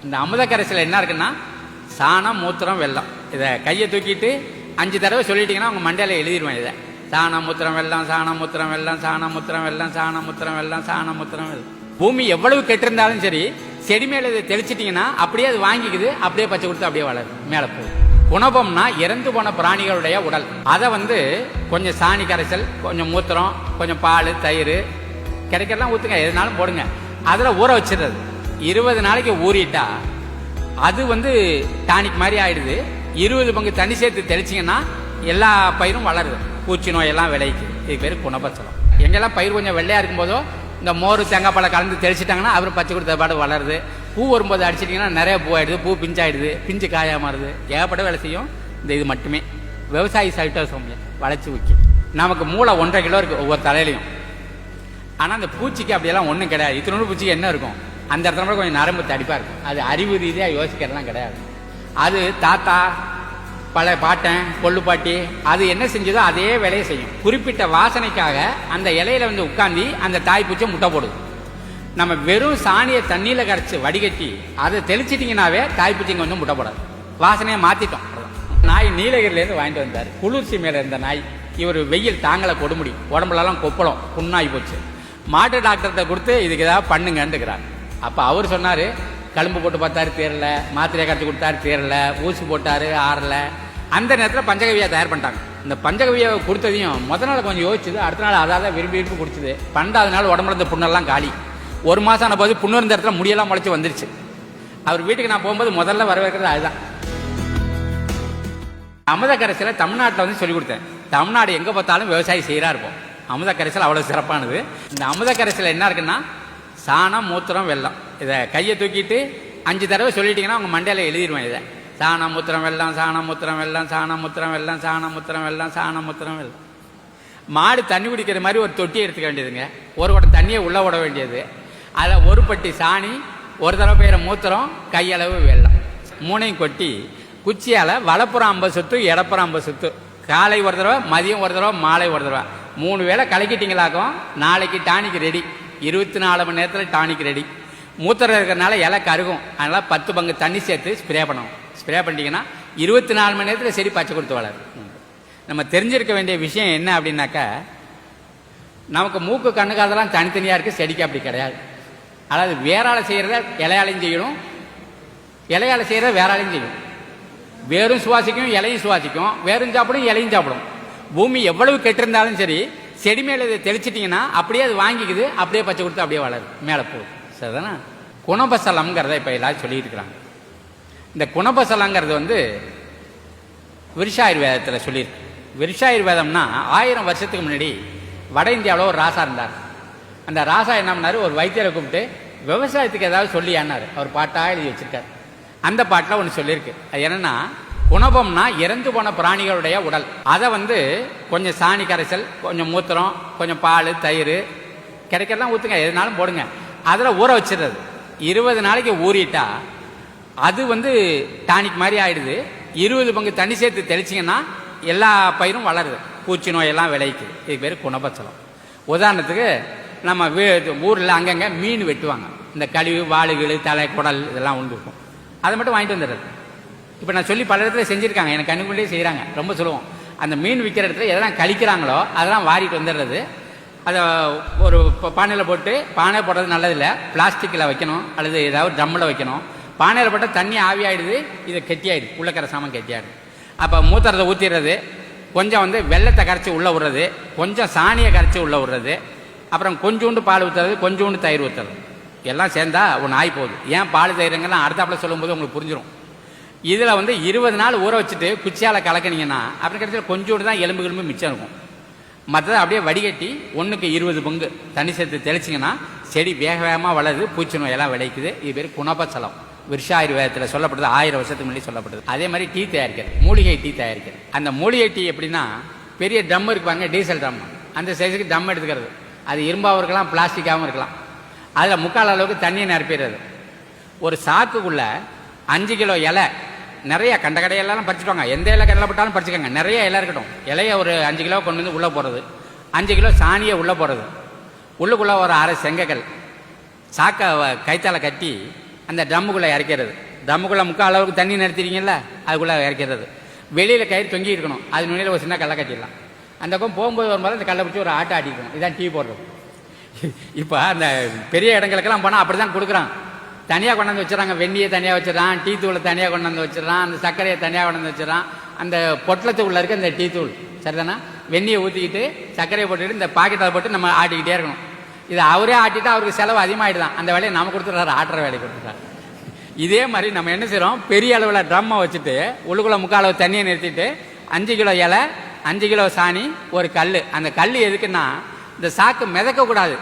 இந்த அமுத கரைசல் என்ன இருக்குன்னா சாணம், மூத்திரம், வெல்லம். இதை கையை தூக்கிட்டு 5 தடவை சொல்லிட்டீங்கன்னா உங்க மண்டையில எழுதிடுவேன். இதை சாணம், மூத்திரம், வெல்லம், சாணம், மூத்திரம், வெல்லம், சாணம், மூத்திரம், வெல்லம், சாணம், மூத்திரம், வெல்லம், சாணம், மூத்திரம், வெல்லம். பூமி எவ்வளவு கெட்டிருந்தாலும் சரி, செடி மேல இதை தெளிச்சிட்டீங்கன்னா அப்படியே அது வாங்கிக்குது, அப்படியே பச்சை கொடுத்து அப்படியே வளருது, மேலே போகுது. குணபம்னா இறந்து போன பிராணிகளுடைய உடல். அதை கொஞ்சம் சாணி கரைசல், கொஞ்சம் மூத்திரம், கொஞ்சம் பால், தயிர் கிடைக்கலாம் ஊற்றுங்க, எதுனாலும் போடுங்க. அதில் ஊற வச்சிடுறது. 20 நாளைக்கு ஊறிட்டா அது டானிக் மாதிரி ஆயிடுது. 20 பங்கு தண்ணி சேர்த்து தெளிச்சிங்கன்னா எல்லா பயிரும் வளருது, பூச்சி நோயெல்லாம் விளைக்குது. இது பேர் குணபச்சலம். எங்கெல்லாம் பயிர் கொஞ்சம் வெள்ளையா இருக்கும்போதோ இந்த மோர், தேங்காய் பழம் கலந்து தெளிச்சிட்டாங்கன்னா அப்புறம் பச்சை கொடுத்த பாடு வளருது. பூ வரும்போது அடிச்சிட்டிங்கன்னா நிறைய பூ ஆயிடுது, பூ பிஞ்சாயிடுது, பிஞ்சு காயா மாறுது. ஏகப்பட்ட வேலை செய்யும் இது மட்டுமே. விவசாயி சைட்டோசோம் வளைச்சி வைக்கும். நமக்கு மூளை 1.5 கிலோ இருக்கு ஒவ்வொரு தலையிலையும். ஆனால் அந்த பூச்சிக்கு அப்படியெல்லாம் ஒன்றும் கிடையாது. இத்தனோடு பூச்சிக்கு என்ன இருக்கும், அந்த இடத்துல கொஞ்சம் நரம்பு தடிப்பாக இருக்கும். அது அறிவு ரீதியாக யோசிக்கிறதுலாம் கிடையாது. அது தாத்தா, பழைய பாட்டன், கொள்ளு பாட்டி அது என்ன செஞ்சதோ அதே வேலையை செய்யும். குறிப்பிட்ட வாசனைக்காக அந்த இலையில உட்காந்து அந்த தாய் பூச்சை முட்டை போடுது. நம்ம வெறும் சாணியை தண்ணியில் கரைச்சி வடிகட்டி அதை தெளிச்சிட்டிங்கனாவே தாய் பூச்சிங்க முட்டை போடாது. வாசனையை மாற்றிட்டோம். நாய் நீலகிரிலேருந்து வாங்கிட்டு வந்தார். குளிர்ச்சி மேலே இருந்த நாய். இவர் வெயில் தாங்கலை, கொடுமுடி, உடம்புலலாம் கொப்பளம், புண்ணாகி போச்சு. மாட்டு டாக்டர்கிட்ட கொடுத்து இதுக்கு ஏதாவது பண்ணுங்கன்னுக்கிறார். அப்போ அவர் சொன்னார், கழும்பு போட்டு பார்த்தாரு தேரல, மாத்திரையை கரைச்சி கொடுத்தாரு தேரல, ஊசி போட்டாரு ஆறல. அந்த நேரத்தில் பஞ்சகவியா தயார் பண்ணிட்டாங்க. இந்த பஞ்சகவியை கொடுத்ததையும் முதல் நாள் கொஞ்சம் யோசிச்சுது, அடுத்த நாள் அதாவது விரும்பி குடிச்சுது. 12வது நாள் உடம்புல இந்த புண்ணெல்லாம் காலி. 1 மாதம் ஆன போது புண்ணு இருந்த இடத்துல முடியெல்லாம் முளைச்சி வந்துருச்சு. அவர் வீட்டுக்கு நான் போகும்போது முதல்ல வரவேற்கிறது அதுதான். அமுத கரைசலை தமிழ்நாட்டில் சொல்லி கொடுத்தேன். தமிழ்நாடு எங்கே பார்த்தாலும் விவசாயி செய்கிறா இருப்போம். அமுத கரைசல் அவ்வளோ சிறப்பானது. இந்த அமுத கரைசல் என்ன இருக்குன்னா சாணம், மூத்திரம், வெல்லம். இதை கையை தூக்கிட்டு 5 தடவை சொல்லிட்டீங்கன்னா உங்கள் மண்டையில் எழுதிடுவேன். இதை சாணம், மூத்திரம், வெல்லம், சாணம், மூத்திரம், வெல்லம், சாணம், மூத்திரம், வெல்லம், சாணம், மூத்திரம், வெல்லம், சாணம், மூத்திரம், வெல்லம். மாடு தண்ணி குடிக்கிற மாதிரி ஒரு தொட்டி எடுத்துக்க வேண்டியதுங்க. ஒரு குடம் தண்ணியை உள்ளே விட வேண்டியது. அதில் ஒரு பட்டி சாணி, ஒரு தடவை பெய்கிற மூத்திரம், கையளவு வெல்லம், 3ஐயும் கொட்டி குச்சியால் வலப்புறம் 50 சுத்து, இடப்புறம் 50 சுத்து. காலை ஒரு தடவை, மதியம் ஒரு தடவை, மாலை ஒரு தடவை, 3 வேளை கலக்கிட்டீங்களாக்கும். நாளைக்கு டானிக் ரெடி. 24 மணி நேரத்தில் டானிக் ரெடி. மூத்திரம் இருக்கிறதுனால இலை கருகும். அதனால் 10 பங்கு தண்ணி சேர்த்து ஸ்ப்ரே பண்ணணும். ஸ்ப்ரே பண்ணிட்டீங்கன்னா 24 மணி நேரத்தில் செடி பச்சை கொடுத்து வளரும். நம்ம தெரிஞ்சிருக்க வேண்டிய விஷயம் என்ன அப்படின்னாக்கா, நமக்கு மூக்கு, கண்ணுக்கு அதெல்லாம் தனித்தனியாக இருக்குது, செடிக்கு அப்படி கிடையாது. அதாவது வேறால் செய்கிறத இலையாலையும் செய்யணும், இலையால் செய்கிறத வேறாலையும் செய்யும். வேரும் சுவாசிக்கும், இலையும் சுவாசிக்கும், வேரும் சாப்பிடும், இலையும் சாப்பிடும். பூமி எவ்வளவு கெட்டிருந்தாலும் சரி, செடி மேலே இதை தெளிச்சிட்டிங்கன்னா அப்படியே அது வாங்கிக்குது, அப்படியே பச்சை கொடுத்து அப்படியே வளருது, மேலே போகுது. சரிதானே? குணபசலம்ங்கிறத இப்போ எல்லாரும் சொல்லிட்டு இருக்கிறாங்க. இந்த குணபசலங்கிறது விருஷாயுர்வேதத்தில் சொல்லியிருக்கு. விருஷாயுர்வேதம்னா 1000 வருஷத்துக்கு முன்னாடி வட இந்தியாவில் ஒரு ராசா இருந்தார். அந்த ராசா என்ன பண்ணார், ஒரு வைத்தியரை கூப்பிட்டு விவசாயத்துக்கு ஏதாவது சொல்லியானார். அவர் பாட்டாக எழுதி வச்சிருக்கார். அந்த பாட்டில் ஒன்று சொல்லியிருக்கு. அது என்னன்னா, குணபம்னா இறந்து போன பிராணிகளுடைய உடல். அதை கொஞ்சம் சாணி கரைசல், கொஞ்சம் மூத்திரம், கொஞ்சம் பால், தயிர் கிடைக்கலாம் ஊற்றுங்க, எதுனாலும் போடுங்க. அதில் ஊற வச்சிடுறது. 20 நாளைக்கு ஊறிட்டா அது டானிக் மாதிரி ஆயிடுது. 20 பங்கு தண்ணி சேர்த்து தெளிச்சிங்கன்னா எல்லா பயிரும் வளருது, பூச்சி நோயெல்லாம் விளைக்குது. இது பேர் குணபச்சலம். உதாரணத்துக்கு நம்ம ஊரில் அங்கங்கே மீன் வெட்டுவாங்க. இந்த கழிவு, வாளுகள், தலை, குடல் இதெல்லாம் இருக்கும். அதை மட்டும் வாங்கிட்டு வந்துடுறது. இப்போ நான் சொல்லி பல இடத்துல செஞ்சுருக்காங்க, எனக்கு கண்ணுக்குள்ளே செய்கிறாங்க. ரொம்ப சொல்லுவோம். அந்த மீன் விற்கிற இடத்துல எதெல்லாம் கழிக்கிறாங்களோ அதெல்லாம் வாரிட்டு வந்துடுறது. அதை ஒரு பானையில் போட்டு, பானை போடுறது நல்லதில்லை, பிளாஸ்டிக்கில் வைக்கணும் அல்லது ஏதாவது ட்ரம்மில் வைக்கணும். பானையில் போட்டால் தண்ணி ஆவியாயிடுது, இதை கெட்டியாயிடுது, உள்ளக்கரை சாமான் கெட்டியாயிடுது. அப்போ மூத்திரத்தை ஊற்றிடுறது, கொஞ்சம் வெள்ளத்தை கரைச்சி உள்ளே விடுறது, கொஞ்சம் சாணியை கரைச்சி உள்ளே விடுறது, அப்புறம் கொஞ்சோண்டு பால் ஊற்றுறது, கொஞ்சோண்டு தயிர் ஊற்றுறது. எல்லாம் சேர்ந்தா ஒன்று ஆகி போகுது. ஏன் பால் தயிர்ங்கெல்லாம் அடுத்தாப்பில் சொல்லும்போது உங்களுக்கு புரிஞ்சிடும். இதில் 20 நாள் ஊற வச்சுட்டு குச்சியால் கலக்கினீங்கன்னா அப்புறம் கிடைச்சா கொஞ்சோண்டு தான் எலும்பு கிளம்பு மிச்சம் இருக்கும். மற்றதை அப்படியே வடிகட்டி 1க்கு 20 பங்கு தண்ணி சேர்த்து தெளிச்சிங்கன்னா செடி வேக வேகமாக வளருது, பூச்சி நோயெல்லாம் விளைக்குது. இது பேர் குணபச்சலம். விருஷாயுர்வேதத்தில் சொல்லப்படுது, 1000 வருஷத்துக்கு முன்னாடி சொல்லப்படுது. அதே மாதிரி டீ தயாரிக்கிறது, மூலிகை டீ தயாரிக்கிறது. அந்த மூலிகை டீ எப்படின்னா, பெரிய ட்ரம் இருப்பாங்க, டீசல் ட்ரம், அந்த சைஸுக்கு ட்ரம் எடுத்துக்கிறது. அது இரும்பாகவும் இருக்கலாம், பிளாஸ்டிக்காகவும் இருக்கலாம். அதில் 3/4 அளவுக்கு தண்ணியை நிரப்பிடுறது. ஒரு சாக்குக்குள்ள 5 கிலோ இலை, நிறைய கண்ட கடையெல்லாம் பறிச்சுட்டுவாங்க. எந்த இலை கடையில் போட்டாலும் பறிச்சுக்கோங்க, நிறைய இலை இருக்கட்டும். இலையை ஒரு 5 கிலோ கொண்டு உள்ளே போடுறது, 5 கிலோ சாணியை உள்ளே போடுறது, உள்ளுக்குள்ளே ஒரு 1/2 செங்கக்கல், சாக்கை கைத்தால கட்டி அந்த ட்ரம்முக்குள்ளே இறக்கிறது. ட்ரம்முக்குள்ளே முக்கால் அளவுக்கு தண்ணி நிறுத்திட்டீங்கல்ல, அதுக்குள்ளே இறக்கிறது. வெளியில் கயிறு தொங்கி இருக்கணும், அது நுழையில் ஒரு சின்ன கல்லை கட்டிடலாம். அந்த பக்கம் போகும்போது வரும்போது அந்த கல்லை பிடிச்சி ஒரு ஆட்டை ஆட்டிக்கணும். இதான் டீ போடுறது. இப்போ அந்த பெரிய இடங்களுக்கெல்லாம் போனால் அப்படி தான் கொடுக்குறான். தனியாக கொண்டாந்து வச்சுறாங்க, வெந்நியை தனியாக வச்சிடறான், டீ தூளை தனியாக கொண்டாந்து வச்சிடறான், அந்த சர்க்கரையை தனியாக கொண்டாந்து வச்சிடறான். அந்த பொட்டலத்துக்குள்ளே இருக்க இந்த டீ தூள் சரிதானா, வெந்நியை ஊற்றிக்கிட்டு சர்க்கரையை போட்டுக்கிட்டு இந்த பாக்கெட்டை போட்டு நம்ம ஆட்டிக்கிட்டே இருக்கணும். இது அவரே ஆட்டிட்டு அவருக்கு செலவு அதிகமாகிடுதான். அந்த வேலையை நம்ம கொடுத்துட்றாரு, ஆட்டுற வேலையை கொடுத்துட்டாரு. இதே மாதிரி நம்ம என்ன செய்கிறோம், பெரிய அளவில் ட்ரம்மை வச்சுட்டு உள்ளுக்குள்ளே முக்கால் அளவு தண்ணியை நிறுத்திட்டு 5 கிலோ இலை, 5 கிலோ சாணி, ஒரு கல். அந்த கல் எதுக்குன்னா இந்த சாக்கு மிதக்கக்கூடாது,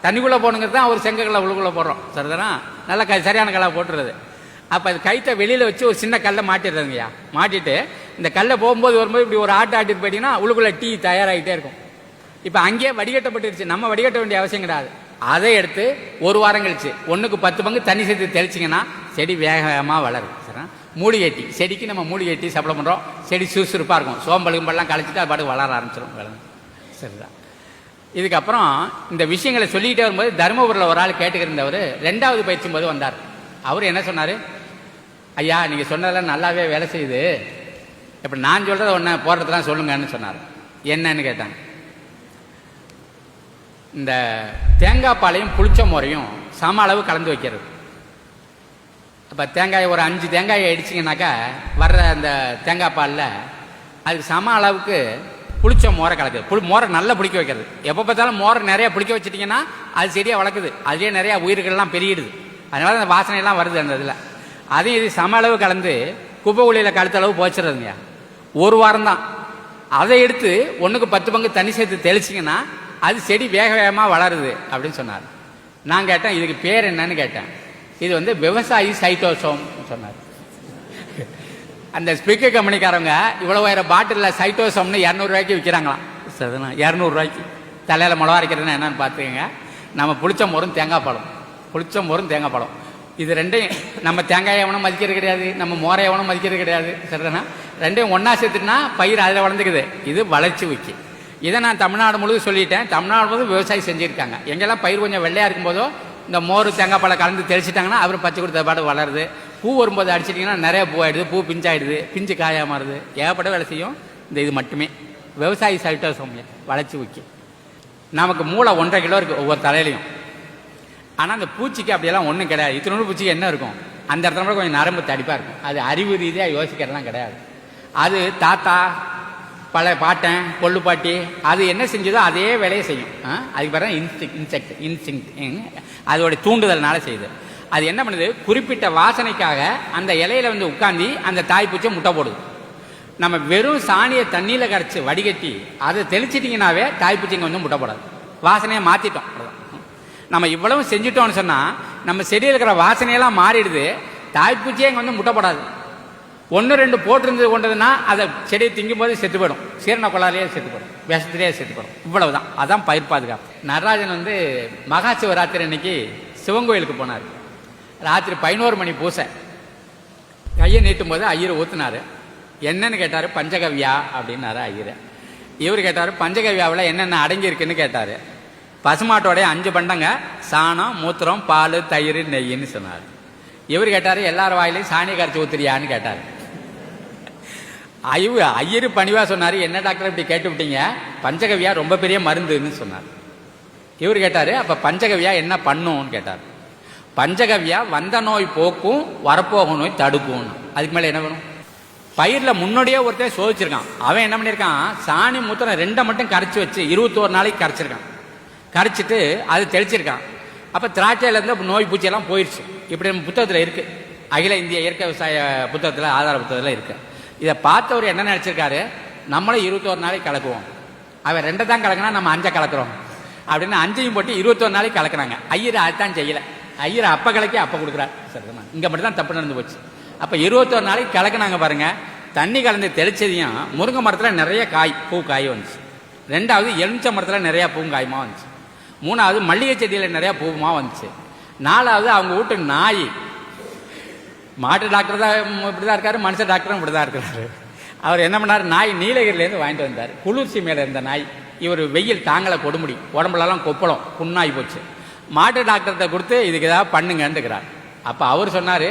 தண்ணிக்குள்ளே போகணுங்கிறது தான் ஒரு செங்கக்கல்லை உள்ளுக்குள்ளே போடுறோம் சரிதானா, நல்லா சரியான கல்லாக போட்டுறது. அப்போ அது கைத்தை வெளியில் வச்சு ஒரு சின்ன கல்லை மாட்டிடுறதுங்கய்யா. மாட்டிட்டு இந்த கல்லை போகும்போது வரும்போது இப்படி ஒரு ஆட்டிட்டு போயிட்டீங்கன்னா உள்ளுக்குள்ளே டீ தயாராகிட்டே இருக்கும். இப்போ அங்கேயே வடிகட்டப்பட்டுருச்சு, நம்ம வடிகட்ட வேண்டிய அவசியம் கிடையாது. அதை எடுத்து ஒரு வாரம் கழிச்சு 1க்கு 10 பங்கு தண்ணி சேர்த்து தெளிச்சிங்கன்னா செடி வேகமாக வளரும். சரி, மூலிகை செடிக்கு நம்ம மூலிகை சப்ளை பண்ணுறோம், செடி சுறுசுறுப்பாக இருக்கும். சோம்பலுக்கும்பெல்லாம் கழிச்சிட்டு அது பாட்டுக்கு வளர ஆரம்பிச்சிடும். சரிதான். இதுக்கப்புறம் இந்த விஷயங்களை சொல்லிக்கிட்டே வரும்போது தருமபுரியில் ஒரு ஆள் கேட்டுக்கிருந்தவர் 2வது பயிற்சியும் போது வந்தார். அவர் என்ன சொன்னார், ஐயா நீங்கள் சொன்னதெல்லாம் நல்லாவே வேலை செய்யுது, இப்போ நான் சொல்கிறத ஒன்று போடுறதுலாம் சொல்லுங்கன்னு சொன்னார். என்னன்னு கேட்டாங்க. இந்த தேங்காய் பாலையும் புளிச்ச முறையும் சம அளவு கலந்து வைக்கிறது. இப்போ தேங்காயை ஒரு 5 தேங்காயை அடிச்சிங்கனாக்கா வர்ற அந்த தேங்காய் பாலில் அதுக்கு சம அளவுக்கு புளிச்ச மோரை கலக்குது. மோரை நல்லா புளிக்க வைக்கிறது. எப்போ பார்த்தாலும் மோரை நிறையா புளிக்க வச்சிட்டிங்கன்னா அது செடியாக வளர்க்குது, அதுலேயே நிறையா உயிர்கள்லாம் பெருகிடுது. அதனால அந்த வாசனையெல்லாம் வருது அந்த இதில். அதையும் இது சம அளவு கலந்து குப்பை குழியில் கழுத்த அளவு போச்சிடுறதுங்க. ஒரு வாரம் தான். அதை எடுத்து 1க்கு 10 பங்கு தண்ணி சேர்த்து தெளிச்சிங்கன்னா அது செடி வேக வேகமாக வளருது அப்படின்னு சொன்னார். நான் கேட்டேன், இதுக்கு பேர் என்னன்னு கேட்டேன். இது வந்து விவசாயி சைட்டோசோம் சொன்னார். அந்த ஸ்பிக்கர் கம்பெனிக்காரங்க இவ்வளோ பாட்டிலில் சைட்டோசோம்னு 200 ரூபாய்க்கு விற்கிறாங்களாம். சரிண்ணா, 200 ரூபாய்க்கு. தலையில் மிளகா அரைக்கிறதுனா என்னன்னு பார்த்துக்கங்க. நம்ம புளிச்ச மோரும் தேங்காய் பழம், புளிச்ச மோரும் தேங்காய் பழம், இது ரெண்டையும் நம்ம தேங்காய் எவனும் மதிக்கிறது கிடையாது, நம்ம மோரை எவனும் மதிக்கிறது கிடையாது. சரிதானா, ரெண்டையும் ஒன்றா சேர்த்துட்டுனா பயிர் அதில் வளர்ந்துக்குது. இது வளர்ச்சி ஊக்கி. இதை நான் தமிழ்நாடு முழுவதும் சொல்லிட்டேன். தமிழ்நாடு முழுவதும் விவசாயம் செஞ்சுருக்காங்க. எங்கெல்லாம் பயிர் கொஞ்சம் வெள்ளையாக இருக்கும்போதோ இந்த மோர் தேங்காய் பழம் கலந்து தெளிச்சிட்டாங்கன்னா அப்புறம் பச்சை கொடுத்த பாடு வளருது. பூ வரும்போது அடிச்சிட்டிங்கன்னா நிறைய பூ ஆகிடுது, பூ பிஞ்சாயிடுது, பிஞ்சு காயாக மாறுது. ஏகப்பட்ட வேலை செய்யும் இந்த இது மட்டுமே. விவசாயி சைட்டோசோம் வளர்ச்சி ஊக்கி. நமக்கு மூளை 1.5 கிலோ இருக்குது ஒவ்வொரு தலையிலையும். ஆனால் அந்த பூச்சிக்கு அப்படியெல்லாம் ஒன்றும் கிடையாது. இத்தனோடு பூச்சிக்கு என்ன இருக்கும், அந்த இடத்துல கூட கொஞ்சம் நரம்பு தடிப்பாக இருக்கும். அது அறிவு ரீதியாக யோசிக்கிறதுலாம் கிடையாது. அது தாத்தா பல பாட்டன் கொள்ளு பாட்டி அது என்ன செஞ்சதோ அதே வேலையை செய்யும். அதுக்கு பிறகு இன்ஸ்டிங்க்ட் அதோடைய தூண்டுதல்னால செய்யுது. அது என்ன பண்ணுது, குறிப்பிட்ட வாசனைக்காக அந்த இலையில வந்து உட்காந்து அந்த தாய்ப்பூச்சை முட்டை போடுது. நம்ம வெறும் சாணியை தண்ணியில் கரைச்சி வடிகட்டி அதை தெளிச்சிட்டிங்கனாவே தாய்ப்பூச்சிங்க வந்து முட்டை போடாது. வாசனையை மாற்றிட்டோம். நம்ம இவ்வளவு செஞ்சுட்டோம்னு சொன்னால் நம்ம செடியில் இருக்கிற வாசனையெல்லாம் மாறிடுது. தாய்ப்பூச்சியே இங்கே வந்து முட்டை போடாது. 1-2 போட்டிருந்தது கொண்டதுன்னா அதை செடியை திங்கும் போது செத்து போயிடும். சீரண கொள்ளாலேயே செத்து போயிடும், விஷத்திலேயே செத்து போயிடும். இவ்வளவுதான். அதான் பயிர் பாதுகாப்பு. நடராஜன் வந்து மகா சிவராத்திரி அன்னைக்கு சிவன் கோயிலுக்கு போனார். ராத்திரி 11 மணி பூசை. கையை நீட்டும் போது ஐயர் ஊத்துனாரு. என்னன்னு கேட்டார், பஞ்சகவ்யா அப்படின்னாரு ஐயர். இவர் கேட்டார், பஞ்சகவ்யாவில் என்னென்ன அடங்கி இருக்குன்னு கேட்டார். பசுமாட்டோடைய 5 பண்டங்க, சாணம், மூத்திரம், பால், தயிர், நெய்ன்னு சொன்னார். இவர் கேட்டார், எல்லாரும் வாயிலையும் சாணியை கரைச்சி ஊத்துறியான்னு கேட்டார். ஐயர் பணிவா சொன்னார், என்ன டாக்டர் இப்படி கேட்டு விட்டீங்க, பஞ்சகவ்யா ரொம்ப பெரிய மருந்துன்னு சொன்னார். இவர் கேட்டார், அப்ப பஞ்சகவ்யா என்ன பண்ணும்னு கேட்டார். பஞ்சகவ்யா வந்த நோய் போக்கும், வரப்போக நோய் தடுக்கும். அதுக்கு மேல என்ன வேணும்? பயிரில் முன்னோடியே ஒருத்தர் சோதிச்சிருக்கான். அவன் என்ன பண்ணியிருக்கான், சாணி மூத்திரம் 2 மட்டும் கரைச்சி வச்சு 21 நாளைக்கு கரைச்சிருக்கான். கரைச்சிட்டு அது தெளிச்சிருக்கான். அப்போ திராட்சையிலேருந்து நோய் பூச்சியெல்லாம் போயிடுச்சு. இப்படி நம்ம புத்தகத்தில் இருக்கு, அகில இந்திய இயற்கை விவசாய புத்தகத்தில், ஆதார புத்தகத்தில் இருக்கு. இதை பார்த்தவர் என்ன நினச்சிருக்காரு, நம்மளும் 21 நாளைக்கு கலக்குவோம். அவன் 2 தான் கலக்கினா நம்ம 5 கலக்குறோம் அப்படின்னு 5ஐயும் போட்டு 21 நாளைக்கு கலக்குறாங்க. ஐயர் அதுதான் செய்யலை. ஐயர் அப்போ கலக்கி அப்போ கொடுக்குறாரு. சரிதான், இங்கே மட்டும் தான் தப்பு நடந்து போச்சு. அப்போ 21 நாளைக்கு கலக்குனாங்க பாருங்க. தண்ணி கலந்து தெளிச்சதையும் முருங்கை மரத்தில் நிறைய பூ காய் வந்துச்சு. 2வது எலுமிச்சை மரத்தில் நிறையா பூங்காயமாக வந்துச்சு. 3வது மல்லிகை செடியில் நிறையா பூமா வந்துச்சு. 4வது அவங்க வீட்டு நாய், மாட்டு டாக்டர் தான் இப்படி தான் இருக்காரு, மனுஷ டாக்டரும் இப்படி தான் இருக்கிறாரு. அவர் என்ன பண்ணார், நாய் நீலகிரிலேருந்து வாங்கிட்டு வந்தார். குளிர்ச்சி மேலே இருந்த நாய். இவர் வெயில் தாங்களை கொடுமுடி, உடம்புலலாம் கொப்பளம் புண்ணாகி போச்சு. மாட்டு டாக்டர்கிட்ட கொடுத்து இதுக்கு ஏதாவது பண்ணுங்கன்னுக்கிறார். அப்போ அவர் சொன்னார்,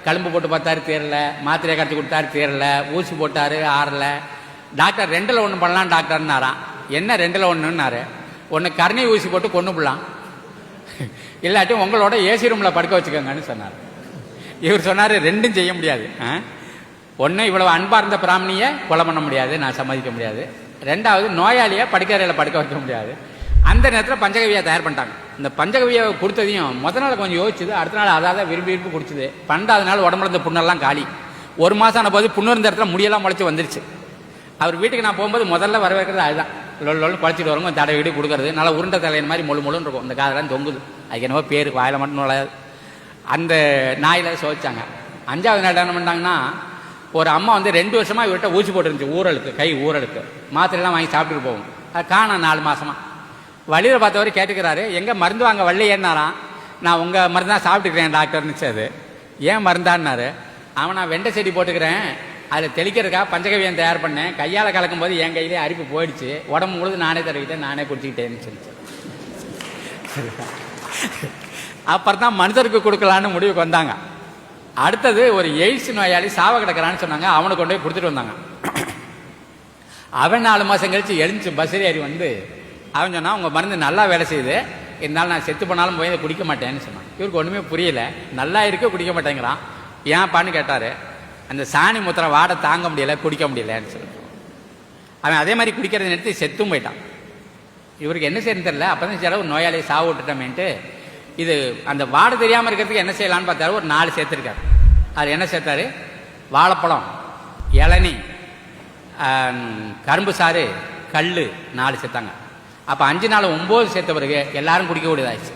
கழும்பு போட்டு பார்த்தாரு தீரல, மாத்திரையை கரைச்சி கொடுத்தாரு தீரல, ஊசி போட்டார் ஆறல. டாக்டர் 2ல் 1 பண்ணலாம் டாக்டர்னாராம். என்ன 2ல் 1ன்னாரு? ஒன்று கருணை ஊசி போட்டு கொண்டு போடலாம், இல்லாட்டி உங்களோட ஏசி ரூமில் படுக்க வச்சுக்கோங்கன்னு சொன்னார். இவர் சொன்னார், 2ம் செய்ய முடியாது. ஒன்று இவ்வளவு அன்பார்ந்த பிராமணியை கொலை பண்ண முடியாது, நான் சம்மதிக்க முடியாது. 2வது நோயாளியை படுக்கறையில் படுக்க வைக்க முடியாது. அந்த நேரத்தில் பஞ்சகவியை தயார் பண்ணிட்டாங்க. இந்த பஞ்சகவியை கொடுத்ததையும் முதல் நாள் கொஞ்சம் யோசிச்சுது, அடுத்த நாள் அதாவது விரும்பி குடிச்சுது. 12வது நாள் உடம்புல இருந்த புண்ணெல்லாம் காலி. 1 மாதம் ஆன போது புண்ணு இருந்த இடத்துல முடியெல்லாம் முளைச்சி வந்துருச்சு. அவர் வீட்டுக்கு நான் போகும்போது முதல்ல வரவேற்கிறது அதுதான். லொல்லு குழச்சிட்டு வரவங்க தடவை வீடு கொடுக்கறது. நல்லா உருண்டை தலையின் மாதிரி முழுன்னு இருக்கும், இந்த காதெல்லாம் தொங்குது. அதுக்கு என்னவோ பேர், வாயில் மட்டும் நுழையாது. அந்த நாயில் சோதிச்சாங்க. 5வது நாள் என்ன பண்ணாங்கன்னா, ஒரு அம்மா வந்து 2 வருஷமாக இவர்கிட்ட ஊசி போட்டுருந்துச்சு, ஊரலுக்கு, கை ஊரலுக்கு. மாத்திரைலாம் வாங்கி சாப்பிட்டுட்டு போகும். அது காணும் 4 மாதமாக. வழியில் பார்த்தவர் கேட்டுக்கிறாரு, எங்கே மருந்து வாங்க வள்ளி ஏன்னாராம். நான் உங்கள் மருந்து தான் சாப்பிட்டுக்கிறேன் டாக்டர்னுச்சு. அது ஏன் மருந்தான்னாரு. அவன் நான் வெண்டை செடி போட்டுக்கிறேன், அதில் தெளிக்கிறதுக்கா பஞ்சகவியம் தயார் பண்ணேன், கையால் கலக்கும் போது என் கையிலே அரிப்பு போயிடுச்சு, உடம்பு முழுது நானே தடவிட்டேன், நானே குடிச்சிக்கிட்டேன்னு சொல்லிச்சு. அப்புறம் தான் மனுஷருக்கு கொடுக்கலான்னு முடிவுக்கு வந்தாங்க. அடுத்தது ஒரு எய்ட்ஸ் நோயாளி சாவ கிடக்கிறான்னு சொன்னாங்க. அவனை கொண்டு போய் கொடுத்துட்டு வந்தாங்க. அவன் 4 மாதம் கழிச்சு எழுந்துச்சு பஸ் ஏறி வந்து அவன் சொன்னான், உங்கள் மருந்து நல்லா வேலை செய்யுது, இருந்தாலும் நான் செத்து போனாலும் போய் இதை குடிக்க மாட்டேன்னு சொன்னான். இவருக்கு ஒன்றுமே புரியல, நல்லா இருக்க குடிக்க மாட்டேங்கிறான். ஏன்ப்பான்னு கேட்டார். அந்த சாணி மூத்திரம் வாடை தாங்க முடியலை, குடிக்க முடியலன்னு சொல்லி அவன் அதே மாதிரி குடிக்கிறத நிறுத்தி செத்தும் போயிட்டான். இவருக்கு என்ன செய்யணும்னு தெரியல. அப்போ தான் சில ஒரு நோயாளியை சாவு விட்டுட்டோமேன்ட்டு இது அந்த வாடை தெரியாமல் இருக்கிறதுக்கு என்ன செய்யலான்னு பார்த்தாரு. ஒரு 4 சேர்த்துருக்காரு. அது என்ன சேர்த்தாரு? வாழைப்பழம், இளநீ, கரும்பு சாறு, கல் 4 சேர்த்தாங்க. அப்போ 5 நாள் 9 சேர்த்த பிறகு எல்லாரும் குடிக்க கூடியதாச்சு.